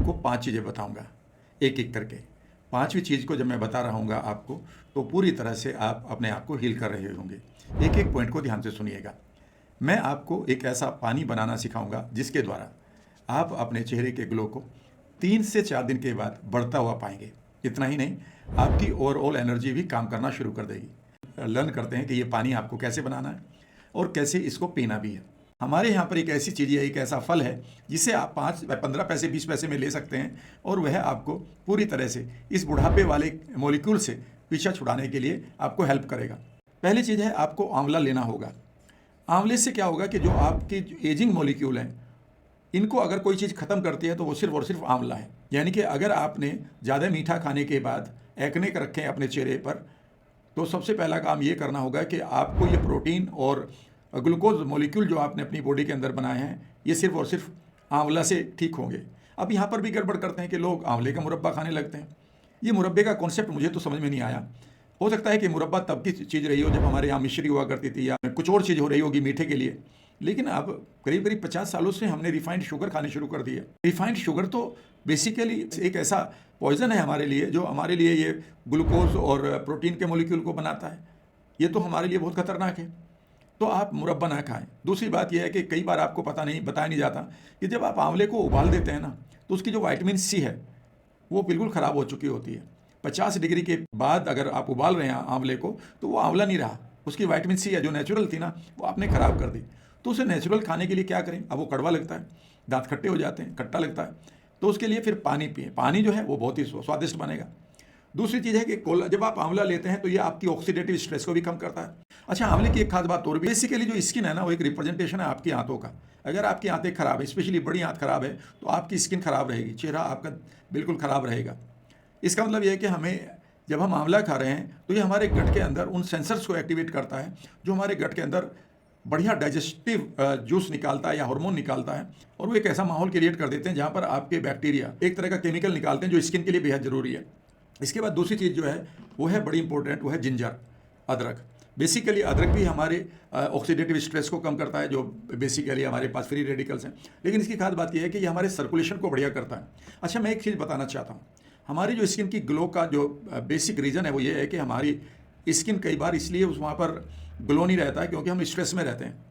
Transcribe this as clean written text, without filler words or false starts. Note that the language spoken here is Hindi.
आपको 5 चीज़ें बताऊँगा, एक-एक करके। 5वीं चीज़ को जब मैं बता रहा हूँगा आपको, तो पूरी तरह से आप अपने आप को हील कर रहे होंगे। एक-एक पॉइंट को ध्यान से सुनिएगा। मैं आपको एक ऐसा पानी बनाना सिखाऊँगा, जिसके द्वारा आप अपने चेहरे के ग्लो को 3 से 4 दिन के बाद बढ़ता हुआ पाएँगे। इतना ही नहीं, आपकी ओवरऑल एनर्जी भी काम करना शुरू कर देगी। लर्न करते हैं कि ये पानी आपको कैसे बनाना है और कैसे इसको पीना भी है। हमारे यहाँ पर एक ऐसी चीज़ है, एक ऐसा फल है, जिसे आप 5 15 पैसे 20 पैसे में ले सकते हैं और वह आपको पूरी तरह से इस बुढ़ापे वाले मॉलिक्यूल से पीछा छुड़ाने के लिए आपको हेल्प करेगा। पहली चीज़ है, आपको आंवला लेना होगा। आंवले से क्या होगा कि जो आपकी एजिंग मॉलिक्यूल हैं, इनको अगर कोई चीज़ ख़त्म करती है तो वो सिर्फ और सिर्फ आंवला है। यानी कि अगर आपने ज़्यादा मीठा खाने के बाद एक्ने कर रखे हैं अपने चेहरे पर, तो सबसे पहला काम ये करना होगा कि आपको ये प्रोटीन और ग्लूकोज मॉलिक्यूल जो आपने अपनी बॉडी के अंदर बनाए हैं, ये सिर्फ और सिर्फ आंवला से ठीक होंगे। अब यहाँ पर भी गड़बड़ करते हैं कि लोग आंवले का मुरब्बा खाने लगते हैं। ये मुरब्बे का कॉन्सेप्ट मुझे तो समझ में नहीं आया। हो सकता है कि मुरब्बा तब की चीज़ रही हो जब हमारे यहाँ मिश्री हुआ करती थी, या कुछ और चीज़ हो रही होगी मीठे के लिए। लेकिन अब करीब करीब 50 सालों से हमने रिफाइंड शुगर खाने शुरू कर दी है। रिफाइंड शुगर तो बेसिकली एक ऐसा पॉइजन है हमारे लिए, जो हमारे लिए ये ग्लूकोज और प्रोटीन के मॉलिक्यूल को बनाता है। ये तो हमारे लिए बहुत खतरनाक है। तो आप मुरब्बा ना खाएं। दूसरी बात यह है कि कई बार आपको बताया नहीं जाता कि जब आप आंवले को उबाल देते हैं ना, तो उसकी जो विटामिन सी है वो बिल्कुल ख़राब हो चुकी होती है। 50 डिग्री के बाद अगर आप उबाल रहे हैं आंवले को, तो वो आंवला नहीं रहा। उसकी विटामिन सी है जो नेचुरल थी ना, वो आपने ख़राब कर दी। तो उसे नेचुरल खाने के लिए क्या करें? अब वो कड़वा लगता है, दांत खट्टे हो जाते हैं, खट्टा लगता है, तो उसके लिए फिर पानी पिएं। पानी जो है वो बहुत ही स्वादिष्ट बनेगा। दूसरी चीज़ है कि जब आप आंवला लेते हैं तो ये आपकी ऑक्सीडेटिव स्ट्रेस को भी कम करता है। अच्छा, आंवले की एक खास बात और भी, बेसिकली जो स्किन है ना, वो एक रिप्रेजेंटेशन है आपकी आंतों का। अगर आपकी आंतें खराब है, स्पेशली बड़ी आंत खराब है, तो आपकी स्किन खराब रहेगी, चेहरा आपका बिल्कुल खराब रहेगा। इसका मतलब ये है कि हमें, जब हम आंवला खा रहे हैं, तो ये हमारे गट के अंदर उन सेंसर्स को एक्टिवेट करता है जो हमारे गट के अंदर बढ़िया डाइजेस्टिव जूस निकालता है या हार्मोन निकालता है, और वो एक ऐसा माहौल क्रिएट कर देते हैं जहाँ पर आपके बैक्टीरिया एक तरह का केमिकल निकालते हैं जो स्किन के लिए बेहद ज़रूरी है। इसके बाद दूसरी चीज़ जो है वो है बड़ी इंपॉर्टेंट, वो है जिंजर, अदरक। बेसिकली अदरक भी हमारे ऑक्सीडेटिव स्ट्रेस को कम करता है, जो बेसिकली हमारे पास फ्री रेडिकल्स हैं। लेकिन इसकी खास बात यह है कि ये हमारे सर्कुलेशन को बढ़िया करता है। अच्छा, मैं एक चीज़ बताना चाहता हूँ, हमारी जो स्किन की ग्लो का जो बेसिक रीज़न है वो ये है कि हमारी स्किन कई बार इसलिए वहाँ पर ग्लो नहीं रहता है क्योंकि हम स्ट्रेस में रहते हैं।